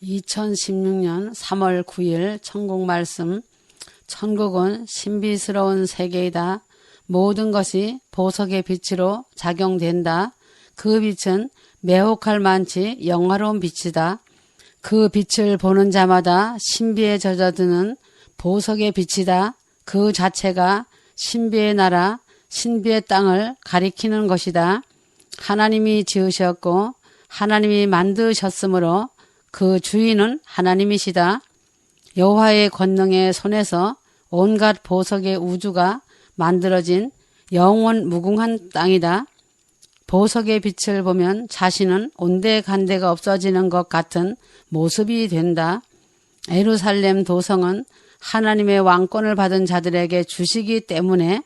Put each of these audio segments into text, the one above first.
2016년 3월 9일 천국 말씀. 천국은 신비스러운 세계이다. 모든 것이 보석의 빛으로 작용된다. 그 빛은 매혹할 만치 영화로운 빛이다. 그 빛을 보는 자마다 신비에 젖어드는 보석의 빛이다. 그 자체가 신비의 나라, 신비의 땅을 가리키는 것이다. 하나님이 지으셨고 하나님이 만드셨으므로 그 주인은 하나님이시다. 여호와의 권능의 손에서 온갖 보석의 우주가 만들어진 영원 무궁한 땅이다. 보석의 빛을 보면 자신은 온데간데가 없어지는 것 같은 모습이 된다. 예루살렘 도성은 하나님의 왕권을 받은 자들에게 주시기 때문에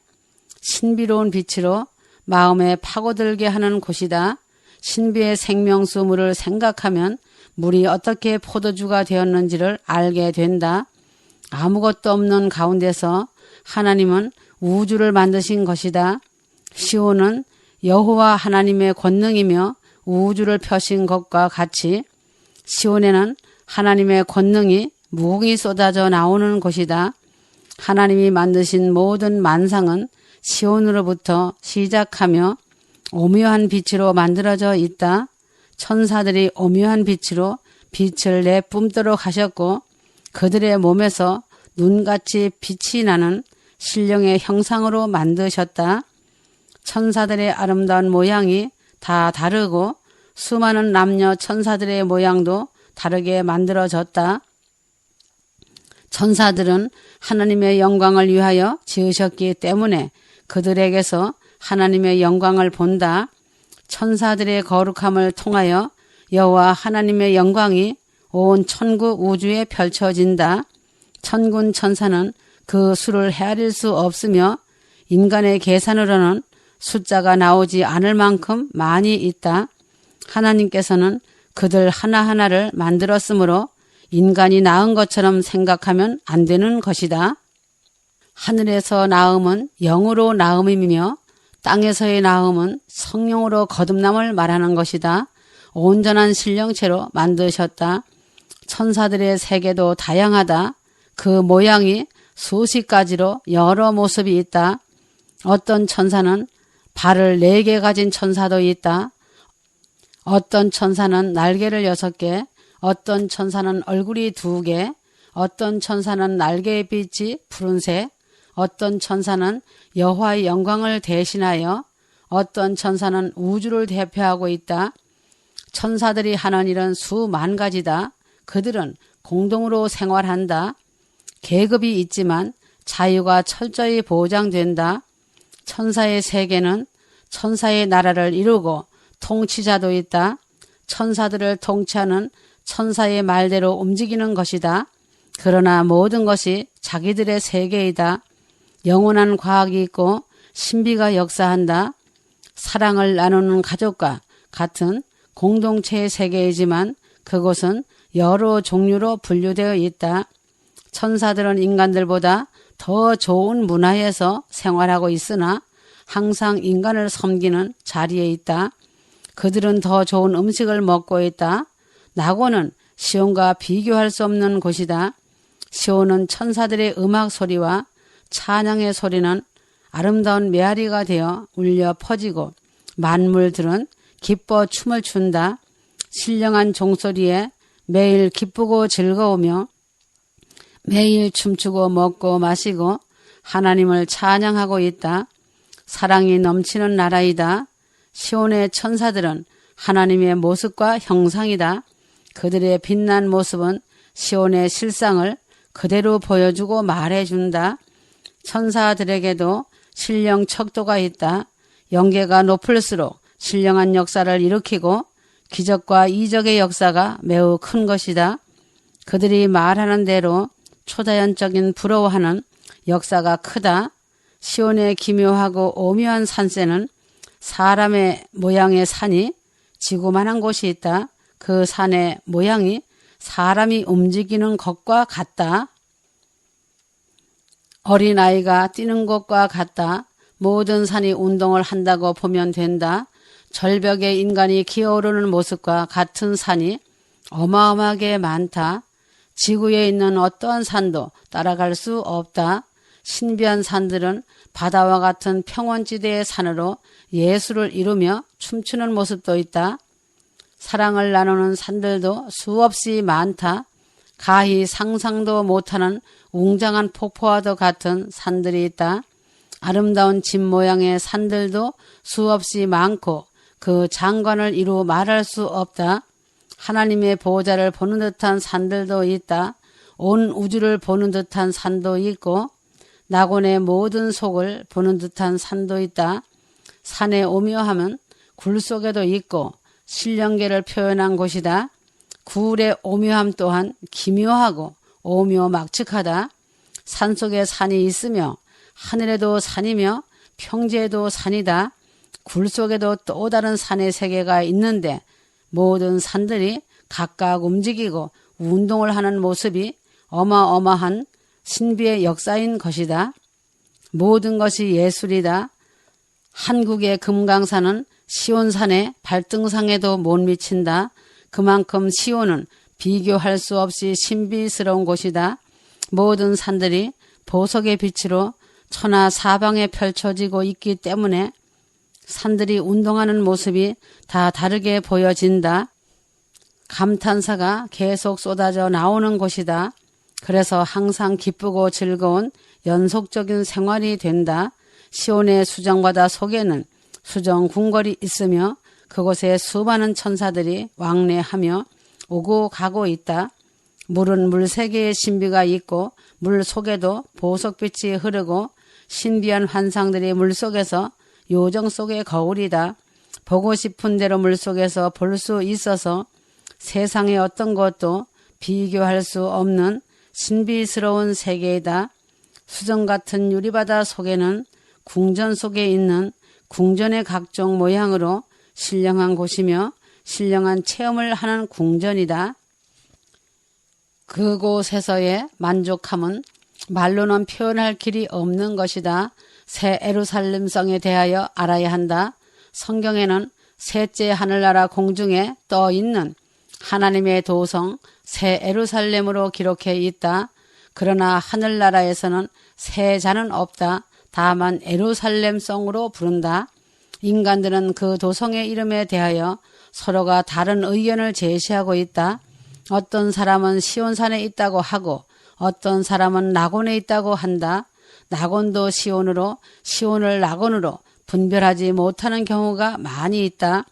신비로운 빛으로 마음에 파고들게 하는 곳이다. 신비의 생명수 물을 생각하면 물이 어떻게 포도주가 되었는지를 알게 된다. 아무것도 없는 가운데서 하나님은 우주를 만드신 것이다. 시온은 여호와 하나님의 권능이며 우주를 펴신 것과 같이 시온에는 하나님의 권능이 무궁히 쏟아져 나오는 곳이다. 하나님이 만드신 모든 만상은 시온으로부터 시작하며 오묘한 빛으로 만들어져 있다. 천사들이 오묘한 빛으로 빛을 내뿜도록 하셨고 그들의 몸에서 눈같이 빛이 나는 신령의 형상으로 만드셨다. 천사들의 아름다운 모양이 다 다르고 수많은 남녀 천사들의 모양도 다르게 만들어졌다. 천사들은 하나님의 영광을 위하여 지으셨기 때문에 그들에게서 하나님의 영광을 본다. 천사들의 거룩함을 통하여 여호와 하나님의 영광이 온 천국 우주에 펼쳐진다. 천군 천사는 그 수를 헤아릴 수 없으며 인간의 계산으로는 숫자가 나오지 않을 만큼 많이 있다. 하나님께서는 그들 하나하나를 만들었으므로 인간이 낳은 것처럼 생각하면 안 되는 것이다. 하늘에서 낳음은 영으로 낳음이며 땅에서의 낳음은 성령으로 거듭남을 말하는 것이다. 온전한 신령체로 만드셨다. 천사들의 세계도 다양하다. 그 모양이 수십 가지로 여러 모습이 있다. 어떤 천사는 발을 4개 가진 천사도 있다. 어떤 천사는 날개를 6개, 어떤 천사는 얼굴이 2개, 어떤 천사는 날개의 빛이 푸른색, 어떤 천사는 여호와의 영광을 대신하여 어떤 천사는 우주를 대표하고 있다. 천사들이 하는 일은 수만 가지다. 그들은 공동으로 생활한다. 계급이 있지만 자유가 철저히 보장된다. 천사의 세계는 천사의 나라를 이루고 통치자도 있다. 천사들을 통치하는 천사의 말대로 움직이는 것이다. 그러나 모든 것이 자기들의 세계이다. 영원한 과학이 있고 신비가 역사한다. 사랑을 나누는 가족과 같은 공동체의 세계이지만 그곳은 여러 종류로 분류되어 있다. 천사들은 인간들보다 더 좋은 문화에서 생활하고 있으나 항상 인간을 섬기는 자리에 있다. 그들은 더 좋은 음식을 먹고 있다. 낙원은 시온과 비교할 수 없는 곳이다. 시온은 천사들의 음악 소리와 찬양의 소리는 아름다운 메아리가 되어 울려 퍼지고 만물들은 기뻐 춤을 춘다. 신령한 종소리에 매일 기쁘고 즐거우며 매일 춤추고 먹고 마시고 하나님을 찬양하고 있다. 사랑이 넘치는 나라이다. 시온의 천사들은 하나님의 모습과 형상이다. 그들의 빛난 모습은 시온의 실상을 그대로 보여주고 말해준다. 천사들에게도 신령 척도가 있다. 영계가 높을수록 신령한 역사를 일으키고 기적과 이적의 역사가 매우 큰 것이다. 그들이 말하는 대로 초자연적인 부러워하는 역사가 크다. 시온의 기묘하고 오묘한 산세는 사람의 모양의 산이 지구만한 곳이 있다. 그 산의 모양이 사람이 움직이는 것과 같다. 어린아이가 뛰는 것과 같다. 모든 산이 운동을 한다고 보면 된다. 절벽에 인간이 기어오르는 모습과 같은 산이 어마어마하게 많다. 지구에 있는 어떠한 산도 따라갈 수 없다. 신비한 산들은 바다와 같은 평원지대의 산으로 예술을 이루며 춤추는 모습도 있다. 사랑을 나누는 산들도 수없이 많다. 가히 상상도 못하는 웅장한 폭포와도 같은 산들이 있다. 아름다운 집 모양의 산들도 수없이 많고 그 장관을 이루 말할 수 없다. 하나님의 보호자를 보는 듯한 산들도 있다. 온 우주를 보는 듯한 산도 있고 낙원의 모든 속을 보는 듯한 산도 있다. 산의 오묘함은 굴 속에도 있고 신령계를 표현한 곳이다. 굴의 오묘함 또한 기묘하고 오묘막측하다. 산속에 산이 있으며 하늘에도 산이며 평지에도 산이다. 굴 속에도 또 다른 산의 세계가 있는데 모든 산들이 각각 움직이고 운동을 하는 모습이 어마어마한 신비의 역사인 것이다. 모든 것이 예술이다. 한국의 금강산은 시온산의 발등상에도 못 미친다. 그만큼 시온은 비교할 수 없이 신비스러운 곳이다. 모든 산들이 보석의 빛으로 천하 사방에 펼쳐지고 있기 때문에 산들이 운동하는 모습이 다 다르게 보여진다. 감탄사가 계속 쏟아져 나오는 곳이다. 그래서 항상 기쁘고 즐거운 연속적인 생활이 된다. 시온의 수정바다 속에는 수정 궁궐이 있으며 그곳에 수많은 천사들이 왕래하며 오고 가고 있다. 물은 물세계의 신비가 있고 물 속에도 보석빛이 흐르고 신비한 환상들이 물속에서 요정 속의 거울이다. 보고 싶은 대로 물속에서 볼 수 있어서 세상의 어떤 것도 비교할 수 없는 신비스러운 세계이다. 수정 같은 유리바다 속에는 궁전 속에 있는 궁전의 각종 모양으로 신령한 곳이며 신령한 체험을 하는 궁전이다. 그곳에서의 만족함은 말로는 표현할 길이 없는 것이다. 새 예루살렘성에 대하여 알아야 한다. 성경에는 셋째 하늘나라 공중에 떠 있는 하나님의 도성 새 예루살렘으로 기록해 있다. 그러나 하늘나라에서는 새 자는 없다. 다만 예루살렘성으로 부른다. 인간들은 그 도성의 이름에 대하여 서로가 다른 의견을 제시하고 있다. 어떤 사람은 시온산에 있다고 하고 어떤 사람은 낙원에 있다고 한다. 낙원도 시온으로 시온을 낙원으로 분별하지 못하는 경우가 많이 있다.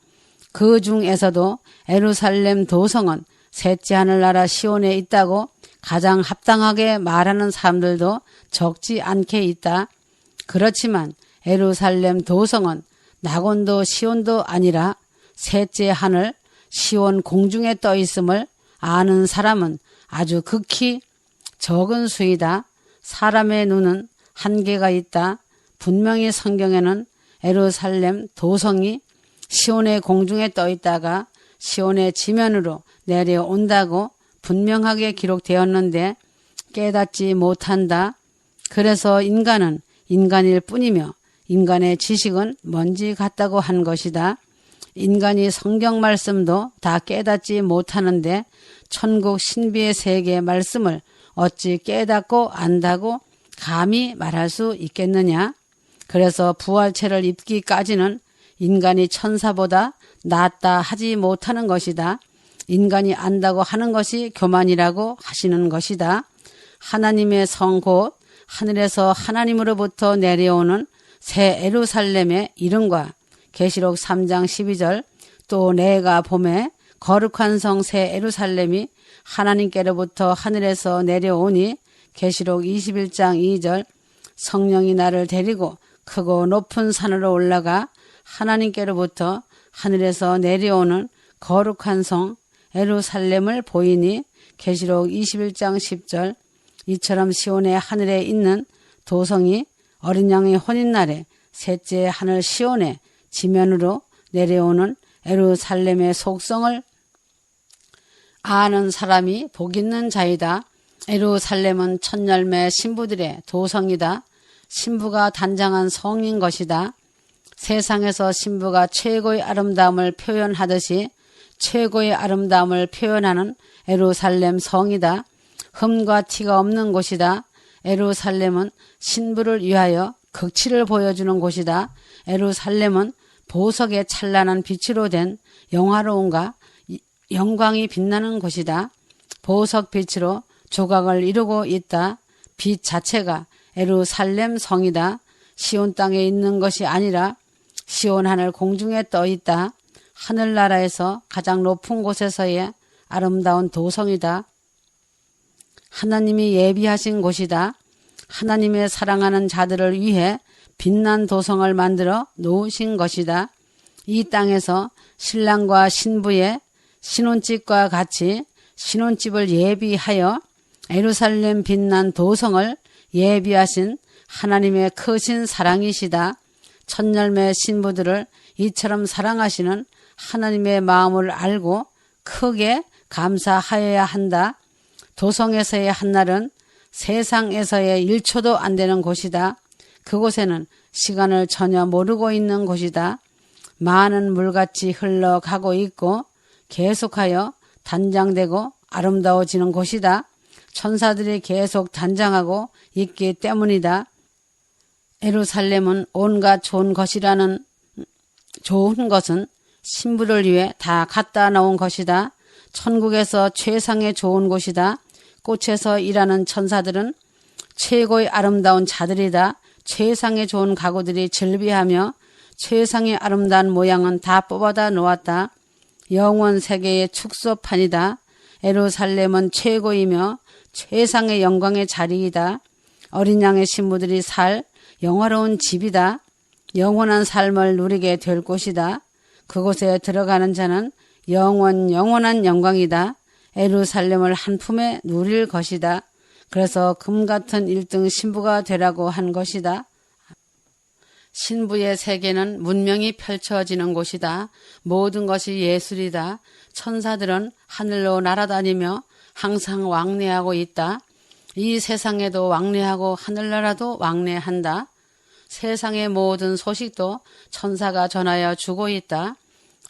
그 중에서도 예루살렘 도성은 셋째 하늘나라 시온에 있다고 가장 합당하게 말하는 사람들도 적지 않게 있다. 그렇지만 예루살렘 도성은 낙원도 시온도 아니라 셋째 하늘 시온 공중에 떠 있음을 아는 사람은 아주 극히 적은 수이다. 사람의 눈은 한계가 있다. 분명히 성경에는 예루살렘 도성이 시온의 공중에 떠 있다가 시온의 지면으로 내려온다고 분명하게 기록되었는데 깨닫지 못한다. 그래서 인간은 인간일 뿐이며 인간의 지식은 먼지 같다고 한 것이다. 인간이 성경 말씀도 다 깨닫지 못하는데 천국 신비의 세계의 말씀을 어찌 깨닫고 안다고 감히 말할 수 있겠느냐. 그래서 부활체를 입기까지는 인간이 천사보다 낫다 하지 못하는 것이다. 인간이 안다고 하는 것이 교만이라고 하시는 것이다. 하나님의 성 곧 하늘에서 하나님으로부터 내려오는 새 예루살렘의 이름과 계시록 3장 12절 또 내가 봄에 거룩한 성 새 예루살렘이 하나님께로부터 하늘에서 내려오니 계시록 21장 2절 성령이 나를 데리고 크고 높은 산으로 올라가 하나님께로부터 하늘에서 내려오는 거룩한 성 예루살렘을 보이니 계시록 21장 10절 이처럼 시온의 하늘에 있는 도성이 어린 양의 혼인날에 셋째 하늘 시온의 지면으로 내려오는 예루살렘의 속성을 아는 사람이 복 있는 자이다. 예루살렘은 첫 열매 신부들의 도성이다. 신부가 단장한 성인 것이다. 세상에서 신부가 최고의 아름다움을 표현하듯이 최고의 아름다움을 표현하는 예루살렘 성이다. 흠과 티가 없는 곳이다. 예루살렘은 신부를 위하여 극치를 보여주는 곳이다. 예루살렘은 보석의 찬란한 빛으로 된 영화로움과 영광이 빛나는 곳이다. 보석 빛으로 조각을 이루고 있다. 빛 자체가 예루살렘 성이다. 시온 땅에 있는 것이 아니라 시온 하늘 공중에 떠 있다. 하늘나라에서 가장 높은 곳에서의 아름다운 도성이다. 하나님이 예비하신 곳이다. 하나님의 사랑하는 자들을 위해 빛난 도성을 만들어 놓으신 것이다. 이 땅에서 신랑과 신부의 신혼집과 같이 신혼집을 예비하여 예루살렘 빛난 도성을 예비하신 하나님의 크신 사랑이시다. 첫열매 신부들을 이처럼 사랑하시는 하나님의 마음을 알고 크게 감사하여야 한다. 도성에서의 한날은 세상에서의 1초도 안 되는 곳이다. 그곳에는 시간을 전혀 모르고 있는 곳이다. 많은 물같이 흘러가고 있고 계속하여 단장되고 아름다워지는 곳이다. 천사들이 계속 단장하고 있기 때문이다. 예루살렘은 온갖 좋은 것은 신부를 위해 다 갖다 놓은 것이다. 천국에서 최상의 좋은 곳이다. 꽃에서 일하는 천사들은 최고의 아름다운 자들이다. 최상의 좋은 가구들이 즐비하며 최상의 아름다운 모양은 다 뽑아다 놓았다. 영원 세계의 축소판이다. 예루살렘은 최고이며 최상의 영광의 자리이다. 어린 양의 신부들이 살 영화로운 집이다. 영원한 삶을 누리게 될 곳이다. 그곳에 들어가는 자는 영원한 영광이다. 예루살렘을 한 품에 누릴 것이다. 그래서 금같은 1등 신부가 되라고 한 것이다. 신부의 세계는 문명이 펼쳐지는 곳이다. 모든 것이 예술이다. 천사들은 하늘로 날아다니며 항상 왕래하고 있다. 이 세상에도 왕래하고 하늘나라도 왕래한다. 세상의 모든 소식도 천사가 전하여 주고 있다.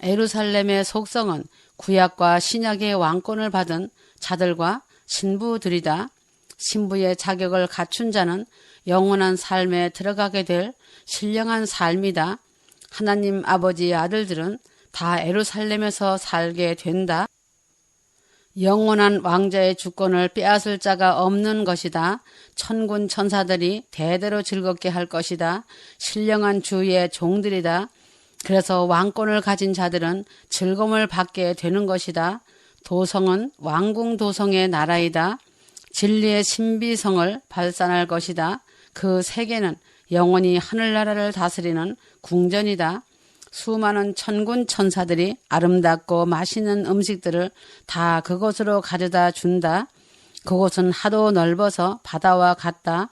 예루살렘의 속성은 구약과 신약의 왕권을 받은 자들과 신부들이다. 신부의 자격을 갖춘 자는 영원한 삶에 들어가게 될 신령한 삶이다. 하나님 아버지의 아들들은 다 예루살렘에서 살게 된다. 영원한 왕자의 주권을 빼앗을 자가 없는 것이다. 천군 천사들이 대대로 즐겁게 할 것이다. 신령한 주의 종들이다. 그래서 왕권을 가진 자들은 즐거움을 받게 되는 것이다. 도성은 왕궁 도성의 나라이다. 진리의 신비성을 발산할 것이다. 그 세계는 영원히 하늘나라를 다스리는 궁전이다. 수많은 천군 천사들이 아름답고 맛있는 음식들을 다 그곳으로 가져다 준다. 그곳은 하도 넓어서 바다와 같다.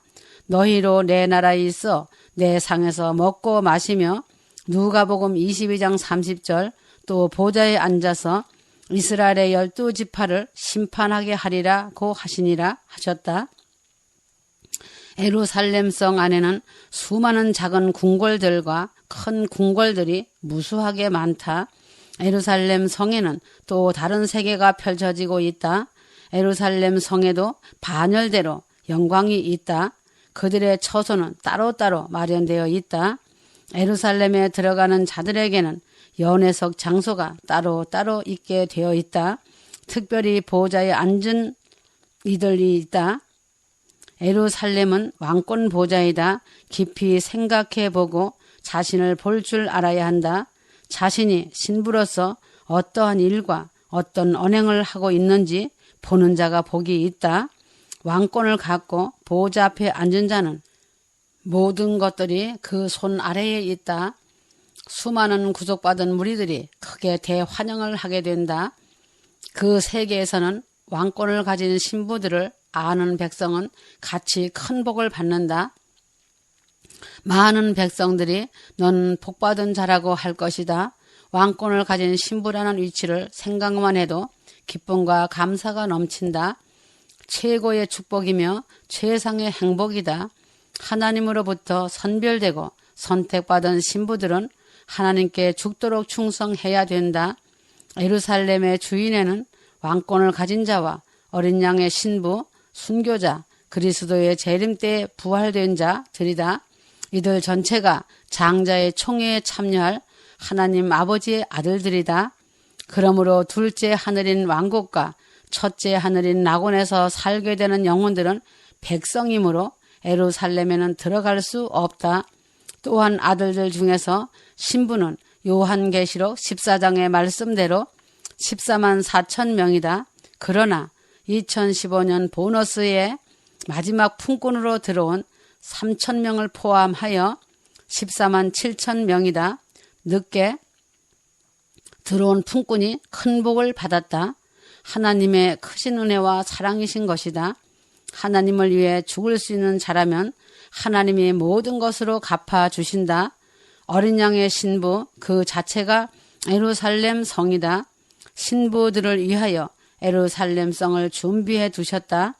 너희로 내 나라에 있어 내 상에서 먹고 마시며 누가복음 22장 30절 또 보좌에 앉아서 이스라엘의 12지파를 심판하게 하리라고 하시니라 하셨다. 예루살렘성 안에는 수많은 작은 궁궐들과 큰 궁궐들이 무수하게 많다. 예루살렘 성에는 또 다른 세계가 펼쳐지고 있다. 예루살렘 성에도 반열대로 영광이 있다. 그들의 처소는 따로따로 마련되어 있다. 예루살렘에 들어가는 자들에게는 연회석 장소가 따로따로 있게 되어 있다. 특별히 보좌에 앉은 이들이 있다. 예루살렘은 왕권 보좌이다. 깊이 생각해보고 자신을 볼 줄 알아야 한다. 자신이 신부로서 어떠한 일과 어떤 언행을 하고 있는지 보는 자가 복이 있다. 왕권을 갖고 보좌 앞에 앉은 자는 모든 것들이 그 손 아래에 있다. 수많은 구속받은 무리들이 크게 대환영을 하게 된다. 그 세계에서는 왕권을 가진 신부들을 아는 백성은 같이 큰 복을 받는다. 많은 백성들이 넌 복받은 자라고 할 것이다. 왕권을 가진 신부라는 위치를 생각만 해도 기쁨과 감사가 넘친다. 최고의 축복이며 최상의 행복이다. 하나님으로부터 선별되고 선택받은 신부들은 하나님께 죽도록 충성해야 된다. 예루살렘의 주인에는 왕권을 가진 자와 어린 양의 신부, 순교자, 그리스도의 재림 때에 부활된 자들이다. 이들 전체가 장자의 총회에 참여할 하나님 아버지의 아들들이다. 그러므로 둘째 하늘인 왕국과 첫째 하늘인 낙원에서 살게 되는 영혼들은 백성이므로 예루살렘에는 들어갈 수 없다. 또한 아들들 중에서 신부는 요한계시록 14장의 말씀대로 14만 4천 명이다. 그러나 2015년 보너스의 마지막 품꾼으로 들어온 3천 명을 포함하여 14만 7천 명이다. 늦게 들어온 품꾼이 큰 복을 받았다. 하나님의 크신 은혜와 사랑이신 것이다. 하나님을 위해 죽을 수 있는 자라면 하나님이 모든 것으로 갚아주신다. 어린 양의 신부 그 자체가 예루살렘 성이다. 신부들을 위하여 예루살렘 성을 준비해 두셨다.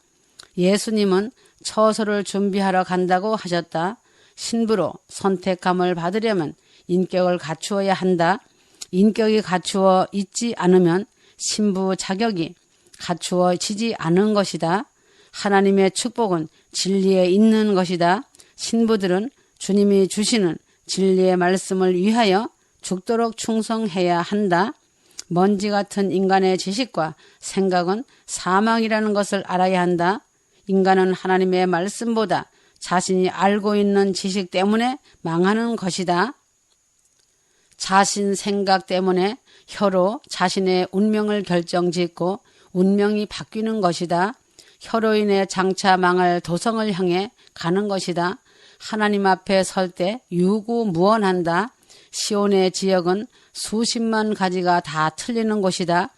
예수님은 처소를 준비하러 간다고 하셨다. 신부로 선택함을 받으려면 인격을 갖추어야 한다. 인격이 갖추어 있지 않으면 신부 자격이 갖추어지지 않은 것이다. 하나님의 축복은 진리에 있는 것이다. 신부들은 주님이 주시는 진리의 말씀을 위하여 죽도록 충성해야 한다. 먼지 같은 인간의 지식과 생각은 사망이라는 것을 알아야 한다. 인간은 하나님의 말씀보다 자신이 알고 있는 지식 때문에 망하는 것이다. 자신 생각 때문에 혀로 자신의 운명을 결정짓고 운명이 바뀌는 것이다. 혀로 인해 장차 망할 도성을 향해 가는 것이다. 하나님 앞에 설 때 유구무원한다. 시온의 지역은 수십만 가지가 다 틀리는 곳이다.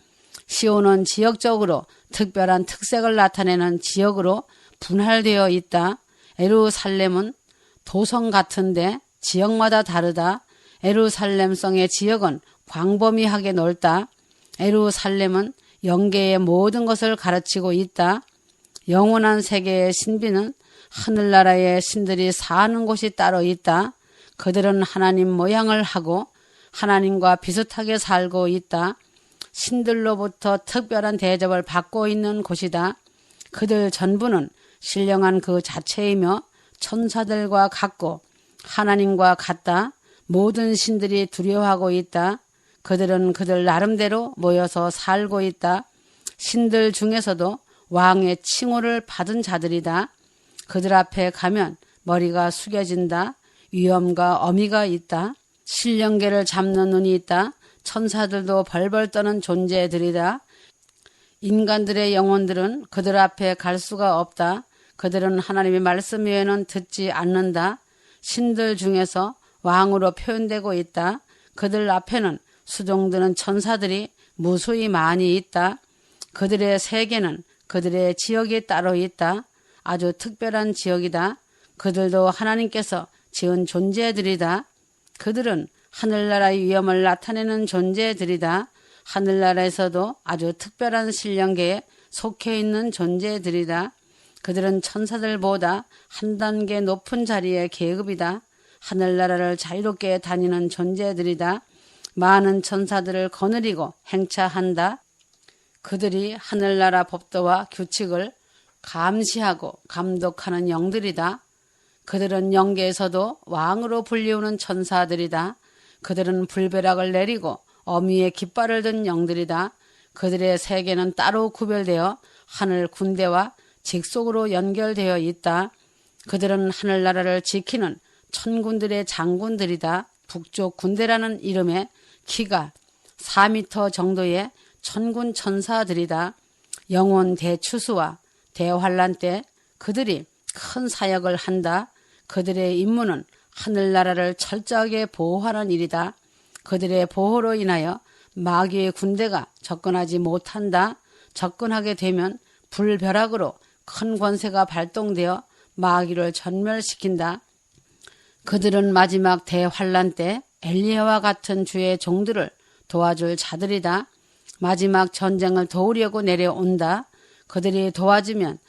시온은 지역적으로 특별한 특색을 나타내는 지역으로 분할되어 있다. 예루살렘은 도성 같은데 지역마다 다르다. 예루살렘성의 지역은 광범위하게 넓다. 예루살렘은 영계의 모든 것을 가르치고 있다. 영원한 세계의 신비는 하늘나라의 신들이 사는 곳이 따로 있다. 그들은 하나님 모양을 하고 하나님과 비슷하게 살고 있다. 신들로부터 특별한 대접을 받고 있는 곳이다. 그들 전부는 신령한 그 자체이며 천사들과 같고 하나님과 같다. 모든 신들이 두려워하고 있다. 그들은 그들 나름대로 모여서 살고 있다. 신들 중에서도 왕의 칭호를 받은 자들이다. 그들 앞에 가면 머리가 숙여진다. 위엄과 어미가 있다. 신령계를 잡는 눈이 있다. 천사들도 벌벌 떠는 존재들이다. 인간들의 영혼들은 그들 앞에 갈 수가 없다. 그들은 하나님의 말씀 외에는 듣지 않는다. 신들 중에서 왕으로 표현되고 있다. 그들 앞에는 수종드는 천사들이 무수히 많이 있다. 그들의 세계는 그들의 지역이 따로 있다. 아주 특별한 지역이다. 그들도 하나님께서 지은 존재들이다. 그들은 하늘나라의 위엄을 나타내는 존재들이다. 하늘나라에서도 아주 특별한 신령계에 속해 있는 존재들이다. 그들은 천사들보다 한 단계 높은 자리의 계급이다. 하늘나라를 자유롭게 다니는 존재들이다. 많은 천사들을 거느리고 행차한다. 그들이 하늘나라 법도와 규칙을 감시하고 감독하는 영들이다. 그들은 영계에서도 왕으로 불리우는 천사들이다. 그들은 불벼락을 내리고 어미의 깃발을 든 영들이다. 그들의 세계는 따로 구별되어 하늘 군대와 직속으로 연결되어 있다. 그들은 하늘나라를 지키는 천군들의 장군들이다. 북쪽 군대라는 이름의 키가 4m 정도의 천군 천사들이다. 영원 대추수와 대환란 때 그들이 큰 사역을 한다. 그들의 임무는 하늘나라를 철저하게 보호하는 일이다. 그들의 보호로 인하여 마귀의 군대가 접근하지 못한다. 접근하게 되면 불벼락으로 큰 권세가 발동되어 마귀를 전멸시킨다. 그들은 마지막 대환란 때 엘리야와 같은 주의 종들을 도와줄 자들이다. 마지막 전쟁을 도우려고 내려온다. 그들이 도와주면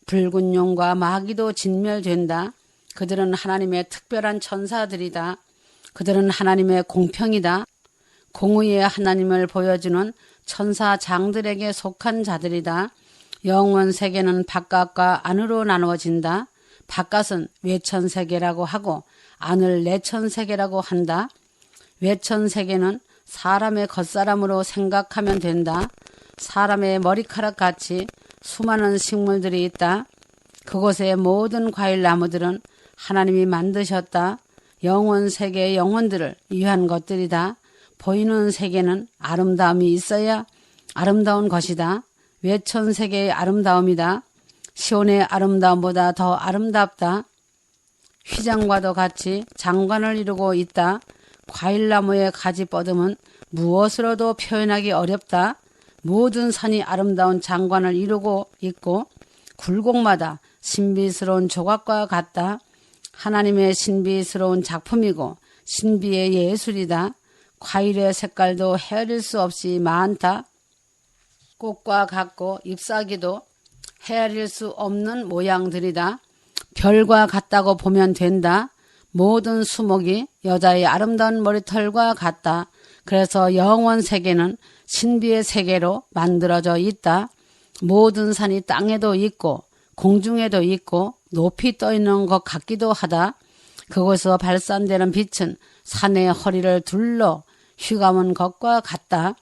붉은 용과 마귀도 진멸된다. 그들은 하나님의 특별한 천사들이다. 그들은 하나님의 공평이다. 공의의 하나님을 보여주는 천사장들에게 속한 자들이다. 영원 세계는 바깥과 안으로 나누어진다. 바깥은 외천세계라고 하고 안을 내천세계라고 한다. 외천세계는 사람의 겉사람으로 생각하면 된다. 사람의 머리카락 같이 수많은 식물들이 있다. 그곳의 모든 과일 나무들은 하나님이 만드셨다. 영원 세계의 영혼들을 위한 것들이다. 보이는 세계는 아름다움이 있어야 아름다운 것이다. 외천 세계의 아름다움이다. 시온의 아름다움보다 더 아름답다. 휘장과도 같이 장관을 이루고 있다. 과일나무의 가지 뻗음은 무엇으로도 표현하기 어렵다. 모든 산이 아름다운 장관을 이루고 있고 굴곡마다 신비스러운 조각과 같다. 하나님의 신비스러운 작품이고 신비의 예술이다. 과일의 색깔도 헤아릴 수 없이 많다. 꽃과 같고 잎사귀도 헤아릴 수 없는 모양들이다. 별과 같다고 보면 된다. 모든 수목이 여자의 아름다운 머리털과 같다. 그래서 영원 세계는 신비의 세계로 만들어져 있다. 모든 산이 땅에도 있고 공중에도 있고 높이 떠 있는 것 같기도 하다. 그곳에서 발산되는 빛은 산의 허리를 둘러 휘감은 것과 같다.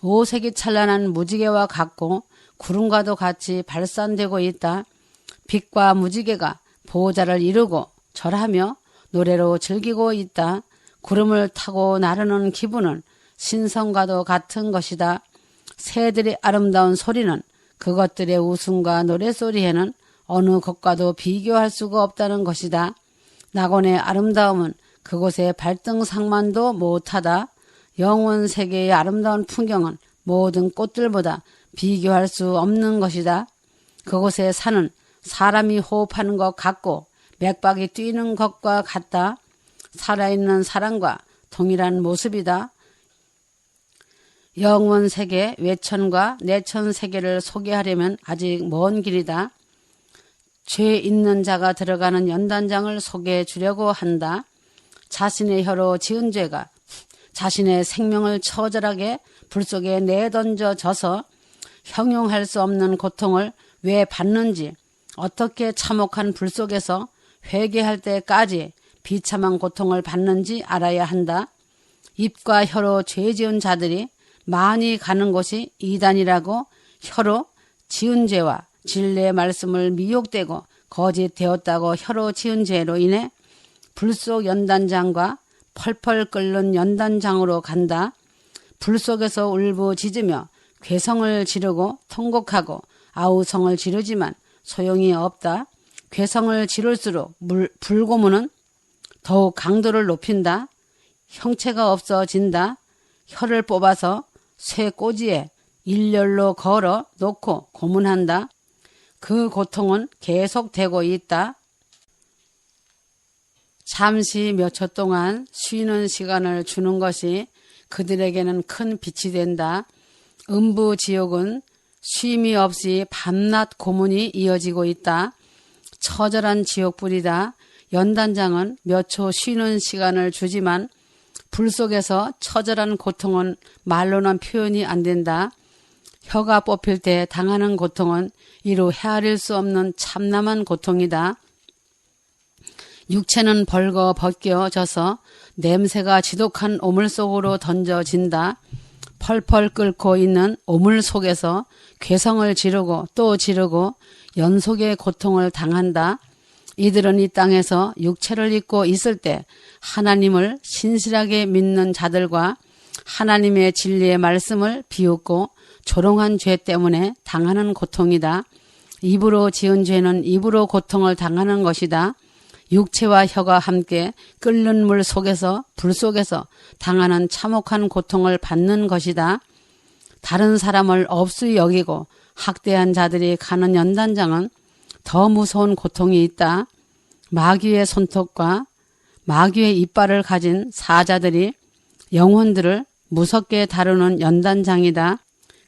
오색이 찬란한 무지개와 같고 구름과도 같이 발산되고 있다. 빛과 무지개가 보호자를 이루고 절하며 노래로 즐기고 있다. 구름을 타고 나르는 기분은 신성과도 같은 것이다. 새들의 아름다운 소리는 그것들의 웃음과 노래소리에는 어느 것과도 비교할 수가 없다는 것이다. 낙원의 아름다움은 그곳의 발등상만도 못하다. 영원 세계의 아름다운 풍경은 모든 꽃들보다 비교할 수 없는 것이다. 그곳의 산은 사람이 호흡하는 것 같고 맥박이 뛰는 것과 같다. 살아있는 사람과 동일한 모습이다. 영원 세계 외천과 내천 세계를 소개하려면 아직 먼 길이다. 죄 있는 자가 들어가는 연단장을 소개해 주려고 한다. 자신의 혀로 지은 죄가 자신의 생명을 처절하게 불 속에 내던져져서 형용할 수 없는 고통을 왜 받는지, 어떻게 참혹한 불 속에서 회개할 때까지 비참한 고통을 받는지 알아야 한다. 입과 혀로 죄 지은 자들이 많이 가는 곳이 이단이라고 혀로 지은 죄와 진리의 말씀을 미혹되고 거짓되었다고 혀로 지은 죄로 인해 불속 연단장과 펄펄 끓는 연단장으로 간다. 불 속에서 울부짖으며 괴성을 지르고 통곡하고 아우성을 지르지만 소용이 없다. 괴성을 지를수록 불고문은 더욱 강도를 높인다. 형체가 없어진다. 혀를 뽑아서 쇠 꼬지에 일렬로 걸어 놓고 고문한다. 그 고통은 계속되고 있다. 잠시 몇 초 동안 쉬는 시간을 주는 것이 그들에게는 큰 빛이 된다. 음부지옥은 쉼이 없이 밤낮 고문이 이어지고 있다. 처절한 지옥불이다. 연단장은 몇 초 쉬는 시간을 주지만 불 속에서 처절한 고통은 말로는 표현이 안 된다. 혀가 뽑힐 때 당하는 고통은 이루 헤아릴 수 없는 참남한 고통이다. 육체는 벌거벗겨져서 냄새가 지독한 오물 속으로 던져진다. 펄펄 끓고 있는 오물 속에서 괴성을 지르고 또 지르고 연속의 고통을 당한다. 이들은 이 땅에서 육체를 입고 있을 때 하나님을 신실하게 믿는 자들과 하나님의 진리의 말씀을 비웃고 조롱한 죄 때문에 당하는 고통이다. 입으로 지은 죄는 입으로 고통을 당하는 것이다. 육체와 혀가 함께 끓는 물 속에서 불 속에서 당하는 참혹한 고통을 받는 것이다. 다른 사람을 없이 여기고 학대한 자들이 가는 연단장은 더 무서운 고통이 있다. 마귀의 손톱과 마귀의 이빨을 가진 사자들이 영혼들을 무섭게 다루는 연단장이다.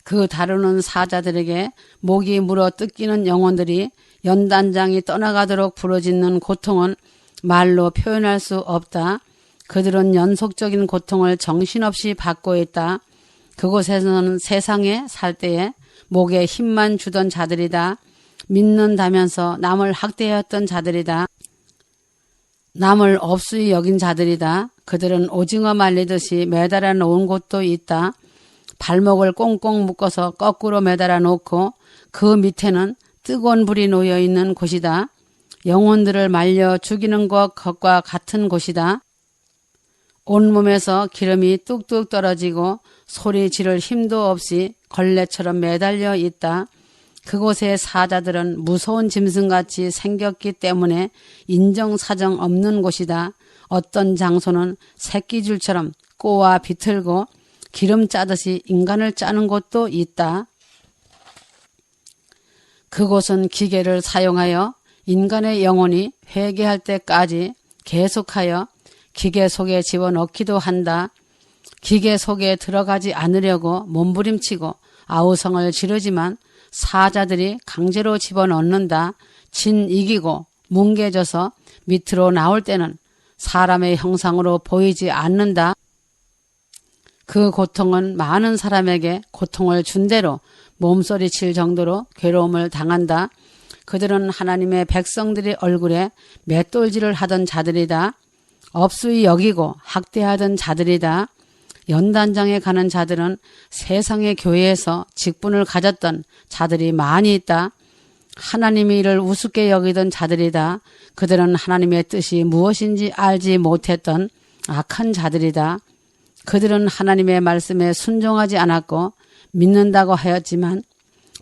그 다루는 사자들에게 목이 물어 뜯기는 영혼들이 연단장이 떠나가도록 부르짖는 고통은 말로 표현할 수 없다. 그들은 연속적인 고통을 정신없이 받고 있다. 그곳에서는 세상에 살 때에 목에 힘만 주던 자들이다. 믿는다면서 남을 학대했던 자들이다. 남을 업수히 여긴 자들이다. 그들은 오징어 말리듯이 매달아 놓은 곳도 있다. 발목을 꽁꽁 묶어서 거꾸로 매달아 놓고 그 밑에는 뜨거운 불이 놓여 있는 곳이다. 영혼들을 말려 죽이는 것과 같은 곳이다. 온몸에서 기름이 뚝뚝 떨어지고 소리 지를 힘도 없이 걸레처럼 매달려 있다. 그곳의 사자들은 무서운 짐승같이 생겼기 때문에 인정사정 없는 곳이다. 어떤 장소는 새끼줄처럼 꼬아 비틀고 기름 짜듯이 인간을 짜는 곳도 있다. 그곳은 기계를 사용하여 인간의 영혼이 회개할 때까지 계속하여 기계 속에 집어넣기도 한다. 기계 속에 들어가지 않으려고 몸부림치고 아우성을 지르지만 사자들이 강제로 집어넣는다. 진 이기고 뭉개져서 밑으로 나올 때는 사람의 형상으로 보이지 않는다. 그 고통은 많은 사람에게 고통을 준 대로 몸소리칠 정도로 괴로움을 당한다. 그들은 하나님의 백성들의 얼굴에 맷돌질을 하던 자들이다. 업수히 여기고 학대하던 자들이다. 연단장에 가는 자들은 세상의 교회에서 직분을 가졌던 자들이 많이 있다. 하나님의 일을 우습게 여기던 자들이다. 그들은 하나님의 뜻이 무엇인지 알지 못했던 악한 자들이다. 그들은 하나님의 말씀에 순종하지 않았고 믿는다고 하였지만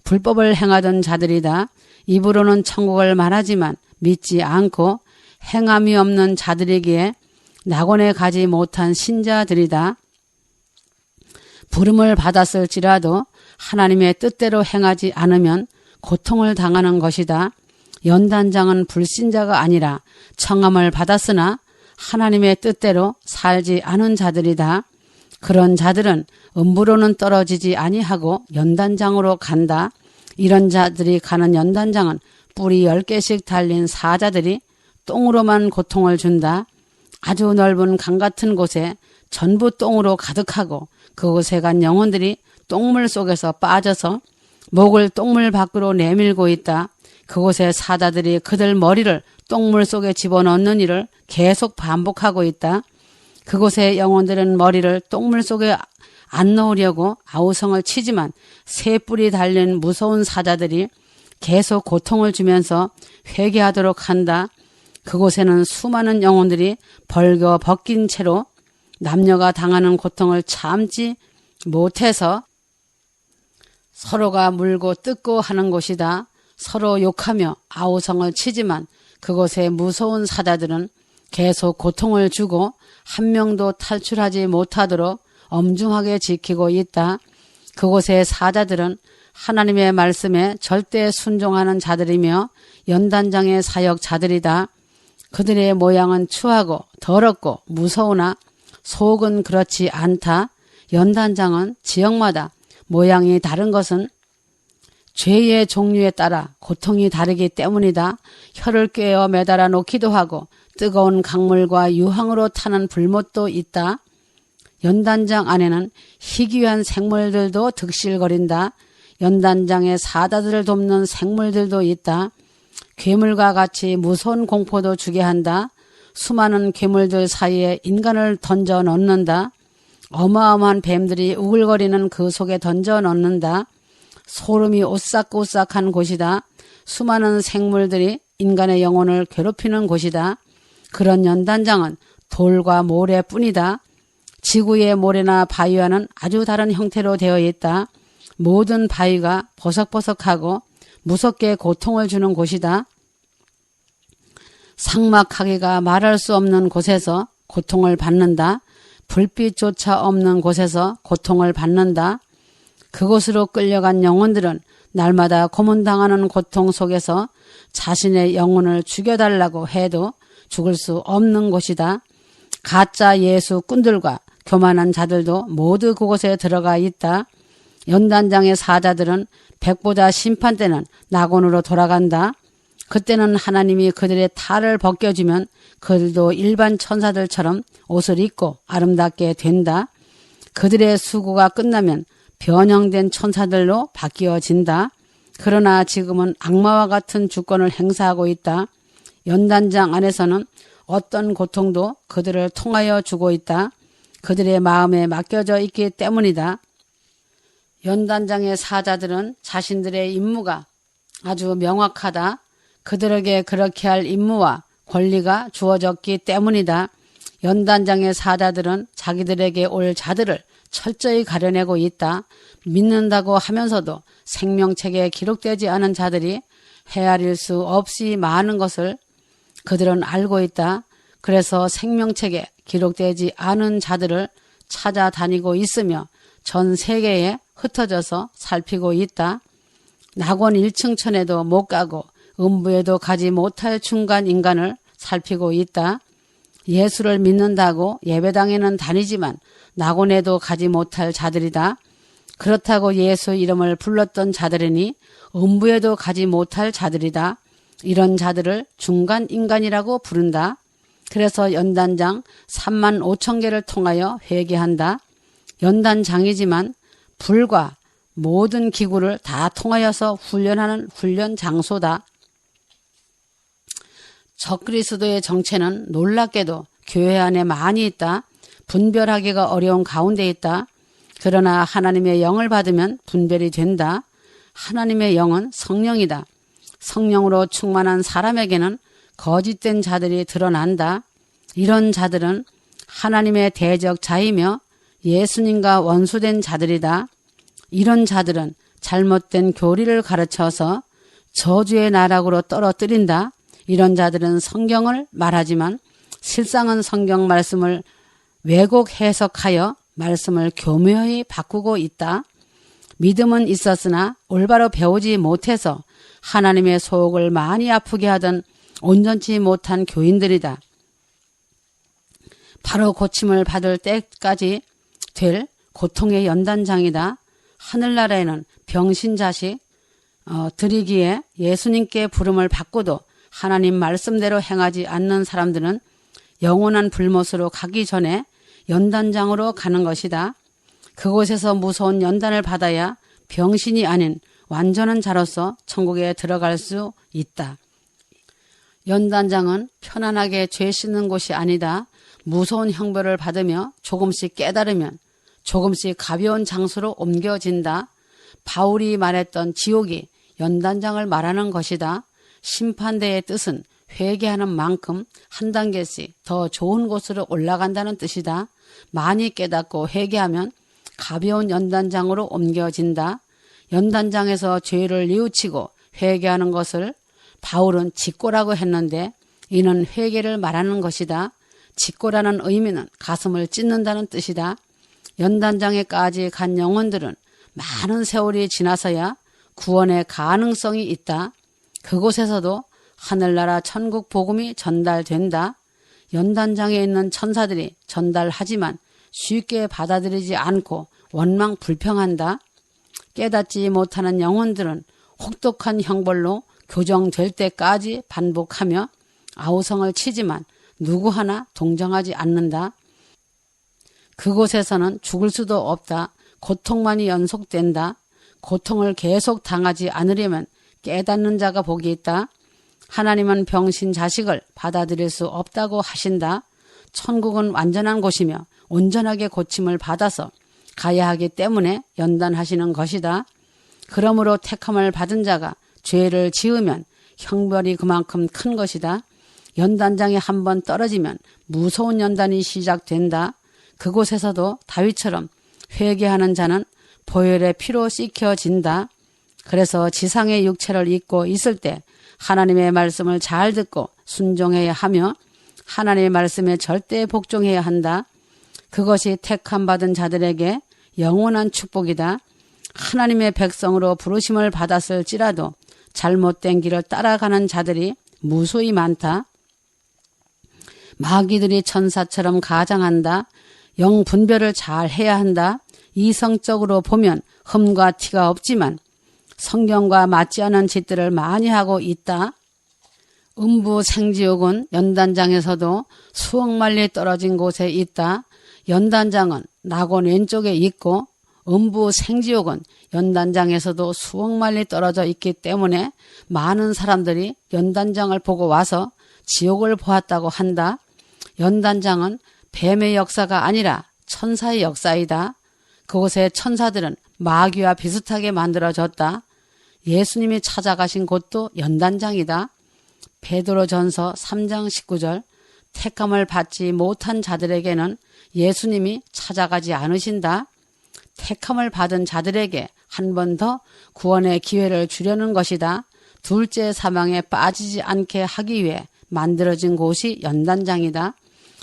불법을 행하던 자들이다. 입으로는 천국을 말하지만 믿지 않고 행함이 없는 자들이기에 낙원에 가지 못한 신자들이다. 부름을 받았을지라도 하나님의 뜻대로 행하지 않으면 고통을 당하는 것이다. 연단장은 불신자가 아니라 청함을 받았으나 하나님의 뜻대로 살지 않은 자들이다. 그런 자들은 음부로는 떨어지지 아니하고 연단장으로 간다. 이런 자들이 가는 연단장은 뿔이 10개씩 달린 사자들이 똥으로만 고통을 준다. 아주 넓은 강 같은 곳에 전부 똥으로 가득하고 그곳에 간 영혼들이 똥물 속에서 빠져서 목을 똥물 밖으로 내밀고 있다. 그곳에 사자들이 그들 머리를 똥물 속에 집어넣는 일을 계속 반복하고 있다. 그곳의 영혼들은 머리를 똥물 속에 안 넣으려고 아우성을 치지만 새 뿔이 달린 무서운 사자들이 계속 고통을 주면서 회개하도록 한다. 그곳에는 수많은 영혼들이 벌겨 벗긴 채로 남녀가 당하는 고통을 참지 못해서 서로가 물고 뜯고 하는 곳이다. 서로 욕하며 아우성을 치지만 그곳의 무서운 사자들은 계속 고통을 주고 한 명도 탈출하지 못하도록 엄중하게 지키고 있다. 그곳의 사자들은 하나님의 말씀에 절대 순종하는 자들이며 연단장의 사역자들이다. 그들의 모양은 추하고 더럽고 무서우나 속은 그렇지 않다. 연단장은 지역마다 모양이 다른 것은 죄의 종류에 따라 고통이 다르기 때문이다. 혀를 꿰어 매달아 놓기도 하고 뜨거운 강물과 유황으로 타는 불못도 있다. 연단장 안에는 희귀한 생물들도 득실거린다. 연단장의 사자들을 돕는 생물들도 있다. 괴물과 같이 무서운 공포도 주게 한다. 수많은 괴물들 사이에 인간을 던져 넣는다. 어마어마한 뱀들이 우글거리는 그 속에 던져 넣는다. 소름이 오싹오싹한 곳이다. 수많은 생물들이 인간의 영혼을 괴롭히는 곳이다. 그런 연단장은 돌과 모래뿐이다. 지구의 모래나 바위와는 아주 다른 형태로 되어 있다. 모든 바위가 버석버석하고 무섭게 고통을 주는 곳이다. 삭막하기가 말할 수 없는 곳에서 고통을 받는다. 불빛조차 없는 곳에서 고통을 받는다. 그곳으로 끌려간 영혼들은 날마다 고문당하는 고통 속에서 자신의 영혼을 죽여달라고 해도 죽을 수 없는 곳이다. 가짜 예수 꾼들과 교만한 자들도 모두 그곳에 들어가 있다. 연단장의 사자들은 백보자 심판 때는 낙원으로 돌아간다. 그때는 하나님이 그들의 탈을 벗겨주면 그들도 일반 천사들처럼 옷을 입고 아름답게 된다. 그들의 수고가 끝나면 변형된 천사들로 바뀌어진다. 그러나 지금은 악마와 같은 주권을 행사하고 있다. 연단장 안에서는 어떤 고통도 그들을 통하여 주고 있다. 그들의 마음에 맡겨져 있기 때문이다. 연단장의 사자들은 자신들의 임무가 아주 명확하다. 그들에게 그렇게 할 임무와 권리가 주어졌기 때문이다. 연단장의 사자들은 자기들에게 올 자들을 철저히 가려내고 있다. 믿는다고 하면서도 생명책에 기록되지 않은 자들이 헤아릴 수 없이 많은 것을 그들은 알고 있다. 그래서 생명책에 기록되지 않은 자들을 찾아다니고 있으며 전 세계에 흩어져서 살피고 있다. 낙원 1층천에도 못 가고 음부에도 가지 못할 중간 인간을 살피고 있다. 예수를 믿는다고 예배당에는 다니지만 낙원에도 가지 못할 자들이다. 그렇다고 예수 이름을 불렀던 자들이니 음부에도 가지 못할 자들이다. 이런 자들을 중간 인간이라고 부른다. 그래서 연단장 3만 5천 개를 통하여 회개한다. 연단장이지만 불과 모든 기구를 다 통하여서 훈련하는 훈련 장소다. 적그리스도의 정체는 놀랍게도 교회 안에 많이 있다. 분별하기가 어려운 가운데 있다. 그러나 하나님의 영을 받으면 분별이 된다. 하나님의 영은 성령이다. 성령으로 충만한 사람에게는 거짓된 자들이 드러난다. 이런 자들은 하나님의 대적자이며 예수님과 원수된 자들이다. 이런 자들은 잘못된 교리를 가르쳐서 저주의 나락으로 떨어뜨린다. 이런 자들은 성경을 말하지만 실상은 성경 말씀을 왜곡 해석하여 말씀을 교묘히 바꾸고 있다. 믿음은 있었으나 올바로 배우지 못해서 하나님의 속을 많이 아프게 하던 온전치 못한 교인들이다. 바로 고침을 받을 때까지 될 고통의 연단장이다. 하늘나라에는 병신자식 드리기에 예수님께 부름을 받고도 하나님 말씀대로 행하지 않는 사람들은 영원한 불못으로 가기 전에 연단장으로 가는 것이다. 그곳에서 무서운 연단을 받아야 병신이 아닌 완전한 자로서 천국에 들어갈 수 있다. 연단장은 편안하게 죄 씻는 곳이 아니다. 무서운 형벌을 받으며 조금씩 깨달으면 조금씩 가벼운 장소로 옮겨진다. 바울이 말했던 지옥이 연단장을 말하는 것이다. 심판대의 뜻은 회개하는 만큼 한 단계씩 더 좋은 곳으로 올라간다는 뜻이다. 많이 깨닫고 회개하면 가벼운 연단장으로 옮겨진다. 연단장에서 죄를 뉘우치고 회개하는 것을 바울은 직고라고 했는데 이는 회개를 말하는 것이다. 직고라는 의미는 가슴을 찢는다는 뜻이다. 연단장에까지 간 영혼들은 많은 세월이 지나서야 구원의 가능성이 있다. 그곳에서도 하늘나라 천국 복음이 전달된다. 연단장에 있는 천사들이 전달하지만 쉽게 받아들이지 않고 원망 불평한다. 깨닫지 못하는 영혼들은 혹독한 형벌로 교정될 때까지 반복하며 아우성을 치지만 누구 하나 동정하지 않는다. 그곳에서는 죽을 수도 없다. 고통만이 연속된다. 고통을 계속 당하지 않으려면 깨닫는 자가 복이 있다. 하나님은 병신 자식을 받아들일 수 없다고 하신다. 천국은 완전한 곳이며 온전하게 고침을 받아서 가야 하기 때문에 연단하시는 것이다. 그러므로 택함을 받은 자가 죄를 지으면 형벌이 그만큼 큰 것이다. 연단장에 한번 떨어지면 무서운 연단이 시작된다. 그곳에서도 다윗처럼 회개하는 자는 보혈의 피로 씻겨진다. 그래서 지상의 육체를 입고 있을 때 하나님의 말씀을 잘 듣고 순종해야 하며 하나님의 말씀에 절대 복종해야 한다. 그것이 택함 받은 자들에게 영원한 축복이다. 하나님의 백성으로 부르심을 받았을지라도 잘못된 길을 따라가는 자들이 무수히 많다. 마귀들이 천사처럼 가장한다. 영 분별을 잘 해야 한다. 이성적으로 보면 흠과 티가 없지만 성경과 맞지 않은 짓들을 많이 하고 있다. 음부 생지옥은 연단장에서도 수억 마리 떨어진 곳에 있다. 연단장은 낙원 왼쪽에 있고 음부 생지옥은 연단장에서도 수억 마리 떨어져 있기 때문에 많은 사람들이 연단장을 보고 와서 지옥을 보았다고 한다. 연단장은 뱀의 역사가 아니라 천사의 역사이다. 그곳의 천사들은 마귀와 비슷하게 만들어졌다. 예수님이 찾아가신 곳도 연단장이다. 베드로전서 3장 19절 택함을 받지 못한 자들에게는 예수님이 찾아가지 않으신다. 택함을 받은 자들에게 한 번 더 구원의 기회를 주려는 것이다. 둘째 사망에 빠지지 않게 하기 위해 만들어진 곳이 연단장이다.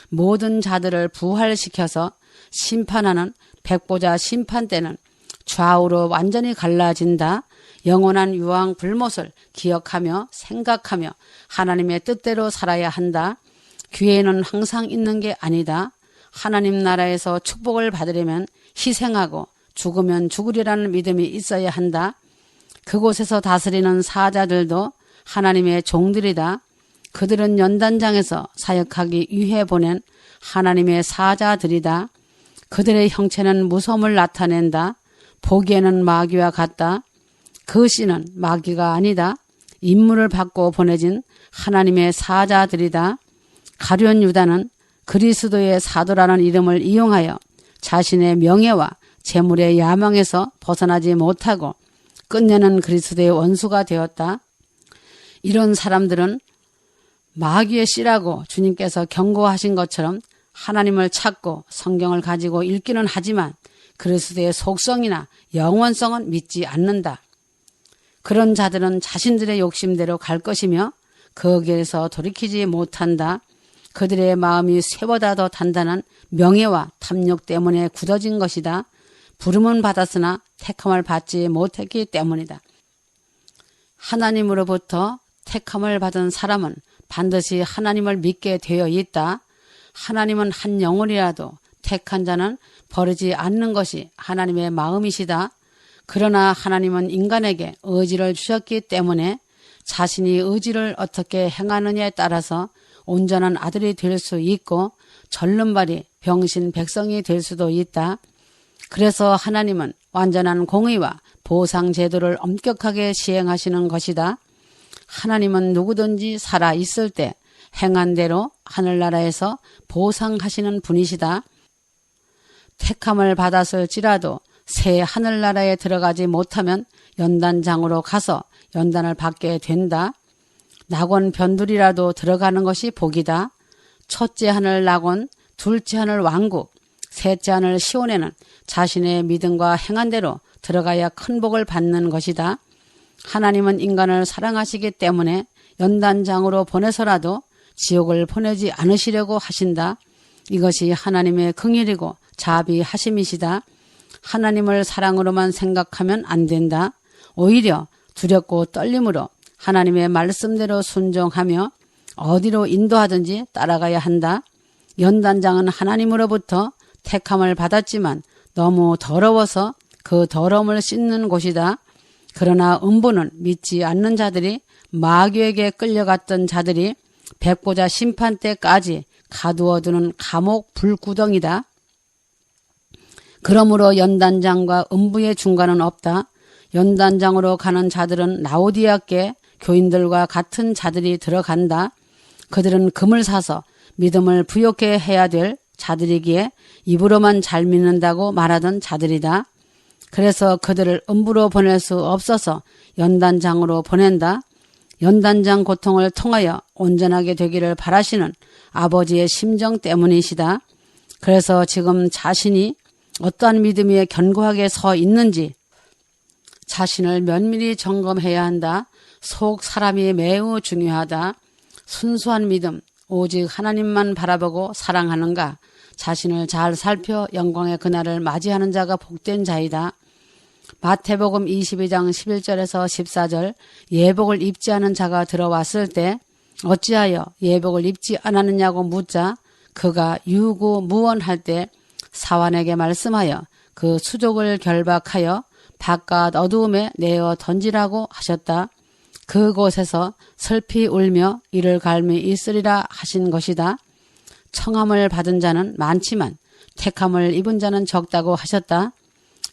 모든 자들을 부활시켜서 심판하는 백보자 심판 때는 좌우로 완전히 갈라진다. 영원한 유황 불못을 기억하며 생각하며 하나님의 뜻대로 살아야 한다. 기회는 항상 있는 게 아니다. 하나님 나라에서 축복을 받으려면 희생하고 죽으면 죽으리라는 믿음이 있어야 한다. 그곳에서 다스리는 사자들도 하나님의 종들이다. 그들은 연단장에서 사역하기 위해 보낸 하나님의 사자들이다. 그들의 형체는 무서움을 나타낸다. 보기에는 마귀와 같다. 그 씨는 마귀가 아니다. 임무를 받고 보내진 하나님의 사자들이다. 가룟 유다는 그리스도의 사도라는 이름을 이용하여 자신의 명예와 재물의 야망에서 벗어나지 못하고 끝내는 그리스도의 원수가 되었다. 이런 사람들은 마귀의 씨라고 주님께서 경고하신 것처럼 하나님을 찾고 성경을 가지고 읽기는 하지만 그리스도의 속성이나 영원성은 믿지 않는다. 그런 자들은 자신들의 욕심대로 갈 것이며 거기에서 돌이키지 못한다. 그들의 마음이 쇠보다 더 단단한 명예와 탐욕 때문에 굳어진 것이다. 부름은 받았으나 택함을 받지 못했기 때문이다. 하나님으로부터 택함을 받은 사람은 반드시 하나님을 믿게 되어 있다. 하나님은 한 영혼이라도 택한 자는 버리지 않는 것이 하나님의 마음이시다. 그러나 하나님은 인간에게 의지를 주셨기 때문에 자신이 의지를 어떻게 행하느냐에 따라서 온전한 아들이 될 수 있고 절름발이 병신 백성이 될 수도 있다. 그래서 하나님은 완전한 공의와 보상 제도를 엄격하게 시행하시는 것이다. 하나님은 누구든지 살아 있을 때 행한 대로 하늘나라에서 보상하시는 분이시다. 택함을 받았을지라도 새 하늘나라에 들어가지 못하면 연단장으로 가서 연단을 받게 된다. 낙원 변두리라도 들어가는 것이 복이다. 첫째 하늘 낙원, 둘째 하늘 왕국, 셋째 하늘 시온에는 자신의 믿음과 행한 대로 들어가야 큰 복을 받는 것이다. 하나님은 인간을 사랑하시기 때문에 연단장으로 보내서라도 지옥을 보내지 않으시려고 하신다. 이것이 하나님의 긍휼이고 자비하심이시다. 하나님을 사랑으로만 생각하면 안 된다. 오히려 두렵고 떨림으로 하나님의 말씀대로 순종하며 어디로 인도하든지 따라가야 한다. 연단장은 하나님으로부터 택함을 받았지만 너무 더러워서 그 더러움을 씻는 곳이다. 그러나 음부는 믿지 않는 자들이 마귀에게 끌려갔던 자들이 백보자 심판 때까지 가두어두는 감옥 불구덩이다. 그러므로 연단장과 음부의 중간은 없다. 연단장으로 가는 자들은 라오디아께 교인들과 같은 자들이 들어간다. 그들은 금을 사서 믿음을 부욕해 해야 될 자들이기에 입으로만 잘 믿는다고 말하던 자들이다. 그래서 그들을 음부로 보낼 수 없어서 연단장으로 보낸다. 연단장 고통을 통하여 온전하게 되기를 바라시는 아버지의 심정 때문이시다. 그래서 지금 자신이 어떠한 믿음 위에 견고하게 서 있는지 자신을 면밀히 점검해야 한다. 속 사람이 매우 중요하다. 순수한 믿음, 오직 하나님만 바라보고 사랑하는가? 자신을 잘 살펴 영광의 그날을 맞이하는 자가 복된 자이다. 마태복음 22장 11절에서 14절 예복을 입지 않은 자가 들어왔을 때 어찌하여 예복을 입지 않았느냐고 묻자 그가 유구무원할 때 사환에게 말씀하여 그 수족을 결박하여 바깥 어두움에 내어 던지라고 하셨다. 그곳에서 슬피 울며 이를 갈미 있으리라 하신 것이다. 청함을 받은 자는 많지만 택함을 입은 자는 적다고 하셨다.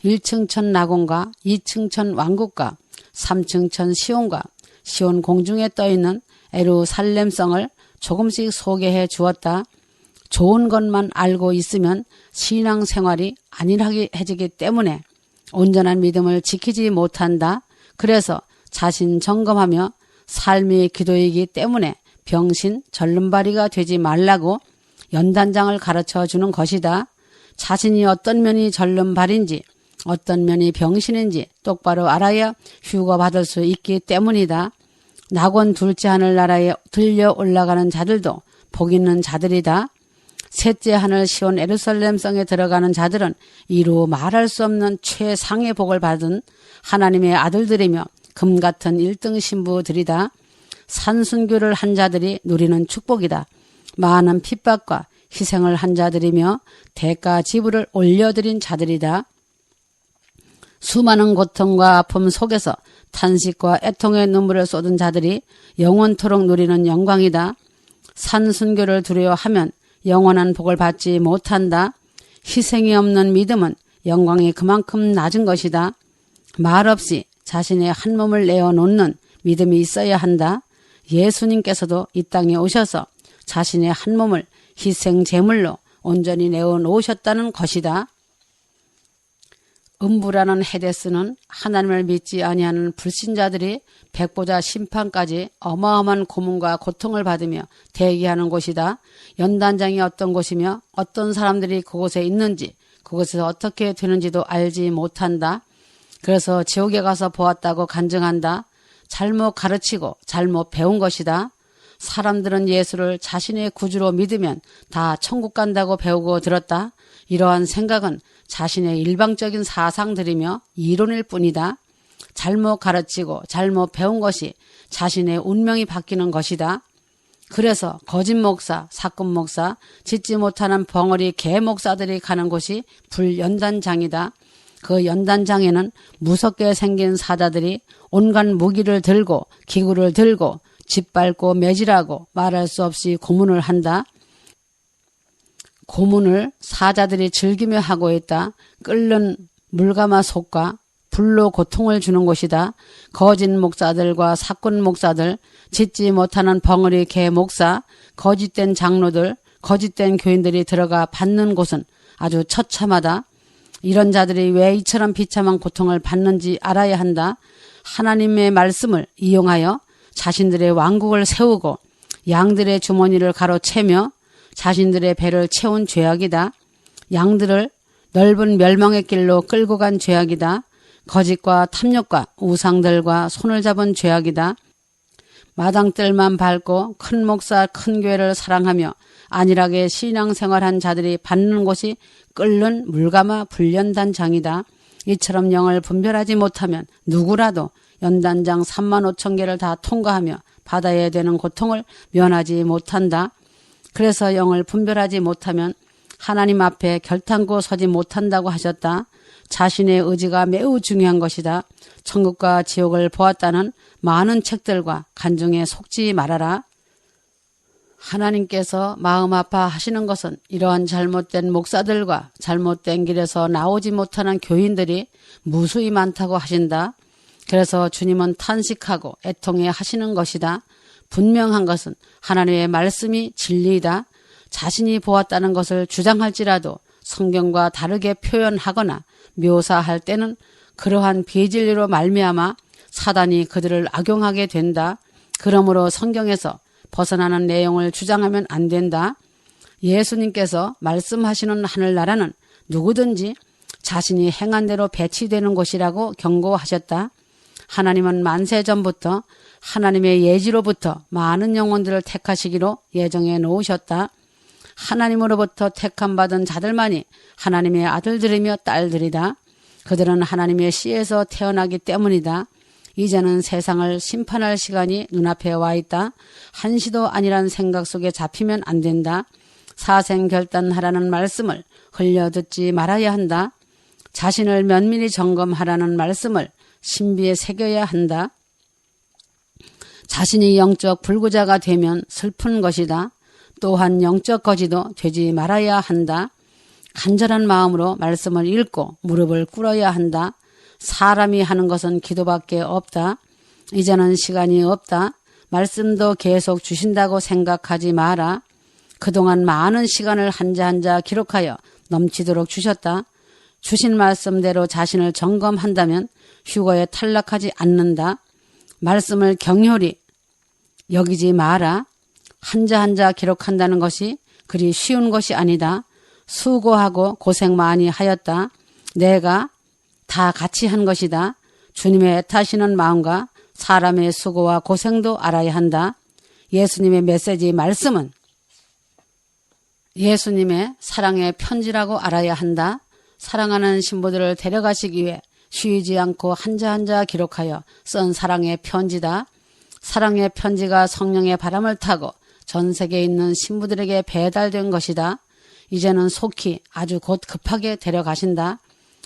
1층천 나곤과 2층천 왕국과 3층천 시온과 시온 공중에 떠있는 에루살렘성을 조금씩 소개해 주었다. 좋은 것만 알고 있으면 신앙생활이 안일하게 때문에 온전한 믿음을 지키지 못한다. 그래서 자신 점검하며 삶의 기도이기 때문에 병신 절름발이가 되지 말라고 연단장을 가르쳐 주는 것이다. 자신이 어떤 면이 절름발인지 어떤 면이 병신인지 똑바로 알아야 휴거받을 수 있기 때문이다. 낙원 둘째 하늘 나라에 들려 올라가는 자들도 복 있는 자들이다. 셋째 하늘 시온 예루살렘성에 들어가는 자들은 이루 말할 수 없는 최상의 복을 받은 하나님의 아들들이며 금같은 1등 신부들이다. 산순교를 한 자들이 누리는 축복이다. 많은 핍박과 희생을 한 자들이며 대가 지불을 올려드린 자들이다. 수많은 고통과 아픔 속에서 탄식과 애통의 눈물을 쏟은 자들이 영원토록 누리는 영광이다. 산순교를 두려워하면 영원한 복을 받지 못한다. 희생이 없는 믿음은 영광이 그만큼 낮은 것이다. 말없이 자신의 한 몸을 내어놓는 믿음이 있어야 한다. 예수님께서도 이 땅에 오셔서 자신의 한 몸을 희생 제물로 온전히 내어놓으셨다는 것이다. 음부라는 헤데스는 하나님을 믿지 아니하는 불신자들이 백보자 심판까지 어마어마한 고문과 고통을 받으며 대기하는 곳이다. 연단장이 어떤 곳이며 어떤 사람들이 그곳에 있는지 그곳에서 어떻게 되는지도 알지 못한다. 그래서 지옥에 가서 보았다고 간증한다. 잘못 가르치고 잘못 배운 것이다. 사람들은 예수를 자신의 구주로 믿으면 다 천국 간다고 배우고 들었다. 이러한 생각은 자신의 일방적인 사상들이며 이론일 뿐이다. 잘못 가르치고 잘못 배운 것이 자신의 운명이 바뀌는 것이다. 그래서 거짓 목사, 사꾼 목사, 짓지 못하는 벙어리 개 목사들이 가는 곳이 불연단장이다. 그 연단장에는 무섭게 생긴 사자들이 온갖 무기를 들고 기구를 들고 짓밟고 매질하고 말할 수 없이 고문을 한다. 고문을 사자들이 즐기며 하고 있다. 끓는 물가마 속과 불로 고통을 주는 곳이다. 거짓 목사들과 사꾼 목사들, 짓지 못하는 벙어리 개 목사, 거짓된 장로들, 거짓된 교인들이 들어가 받는 곳은 아주 처참하다. 이런 자들이 왜 이처럼 비참한 고통을 받는지 알아야 한다. 하나님의 말씀을 이용하여 자신들의 왕국을 세우고 양들의 주머니를 가로채며 자신들의 배를 채운 죄악이다. 양들을 넓은 멸망의 길로 끌고 간 죄악이다. 거짓과 탐욕과 우상들과 손을 잡은 죄악이다. 마당뜰만 밟고 큰 목사 큰 교회를 사랑하며 안일하게 신앙생활한 자들이 받는 곳이 끓는 물가마 불연단장이다. 이처럼 영을 분별하지 못하면 누구라도 연단장 3만 5천 개를 다 통과하며 받아야 되는 고통을 면하지 못한다. 그래서 영을 분별하지 못하면 하나님 앞에 결단코 서지 못한다고 하셨다. 자신의 의지가 매우 중요한 것이다. 천국과 지옥을 보았다는 많은 책들과 간증에 속지 말아라. 하나님께서 마음 아파하시는 것은 이러한 잘못된 목사들과 잘못된 길에서 나오지 못하는 교인들이 무수히 많다고 하신다. 그래서 주님은 탄식하고 애통해 하시는 것이다. 분명한 것은 하나님의 말씀이 진리이다. 자신이 보았다는 것을 주장할지라도 성경과 다르게 표현하거나 묘사할 때는 그러한 비진리로 말미암아 사단이 그들을 악용하게 된다. 그러므로 성경에서 벗어나는 내용을 주장하면 안 된다. 예수님께서 말씀하시는 하늘나라는 누구든지 자신이 행한 대로 배치되는 곳이라고 경고하셨다. 하나님은 만세 전부터 하나님의 예지로부터 많은 영혼들을 택하시기로 예정해 놓으셨다. 하나님으로부터 택함받은 자들만이 하나님의 아들들이며 딸들이다. 그들은 하나님의 씨에서 태어나기 때문이다. 이제는 세상을 심판할 시간이 눈앞에 와 있다. 한시도 아니란 생각 속에 잡히면 안 된다. 사생결단하라는 말씀을 흘려듣지 말아야 한다. 자신을 면밀히 점검하라는 말씀을 신비에 새겨야 한다. 자신이 영적 불구자가 되면 슬픈 것이다. 또한 영적 거지도 되지 말아야 한다. 간절한 마음으로 말씀을 읽고 무릎을 꿇어야 한다. 사람이 하는 것은 기도밖에 없다. 이제는 시간이 없다. 말씀도 계속 주신다고 생각하지 마라. 그동안 많은 시간을 한자 기록하여 넘치도록 주셨다. 주신 말씀대로 자신을 점검한다면 휴거에 탈락하지 않는다. 말씀을 경홀히 여기지 마라. 한자 기록한다는 것이 그리 쉬운 것이 아니다. 수고하고 고생 많이 하였다. 내가 다 같이 한 것이다. 주님의 애타시는 마음과 사람의 수고와 고생도 알아야 한다. 예수님의 메시지 말씀은 예수님의 사랑의 편지라고 알아야 한다. 사랑하는 신부들을 데려가시기 위해 쉬지 않고 한자 기록하여 쓴 사랑의 편지다. 사랑의 편지가 성령의 바람을 타고 전 세계에 있는 신부들에게 배달된 것이다. 이제는 속히 아주 곧 급하게 데려가신다.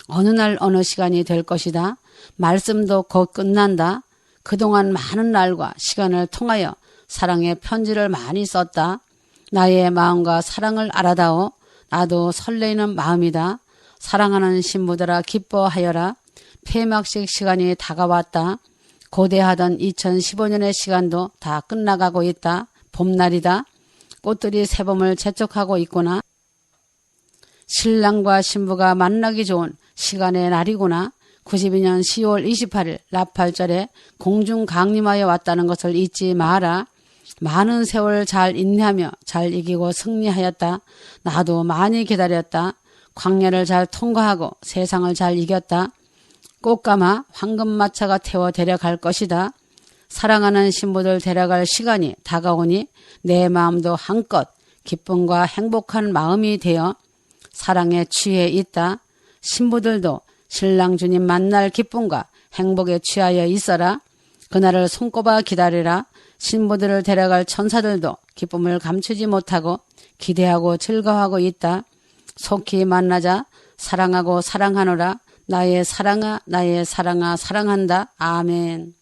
어느 날 어느 시간이 될 것이다. 말씀도 곧 끝난다. 그동안 많은 날과 시간을 통하여 사랑의 편지를 많이 썼다. 나의 마음과 사랑을 알아다오. 나도 설레이는 마음이다. 사랑하는 신부들아 기뻐하여라. 폐막식 시간이 다가왔다. 고대하던 2015년의 시간도 다 끝나가고 있다. 봄날이다. 꽃들이 새봄을 재촉하고 있구나. 신랑과 신부가 만나기 좋은 시간의 날이구나. 92년 10월 28일 나팔절에 공중 강림하여 왔다는 것을 잊지 마라. 많은 세월 잘 인내하며 잘 이기고 승리하였다. 나도 많이 기다렸다. 광야를 잘 통과하고 세상을 잘 이겼다. 꽃가마 황금마차가 태워 데려갈 것이다. 사랑하는 신부들 데려갈 시간이 다가오니 내 마음도 한껏 기쁨과 행복한 마음이 되어 사랑에 취해 있다. 신부들도 신랑 주님 만날 기쁨과 행복에 취하여 있어라. 그날을 손꼽아 기다리라. 신부들을 데려갈 천사들도 기쁨을 감추지 못하고 기대하고 즐거워하고 있다. 속히 만나자. 사랑하고 사랑하노라. 나의 사랑아 나의 사랑아 사랑한다. 아멘.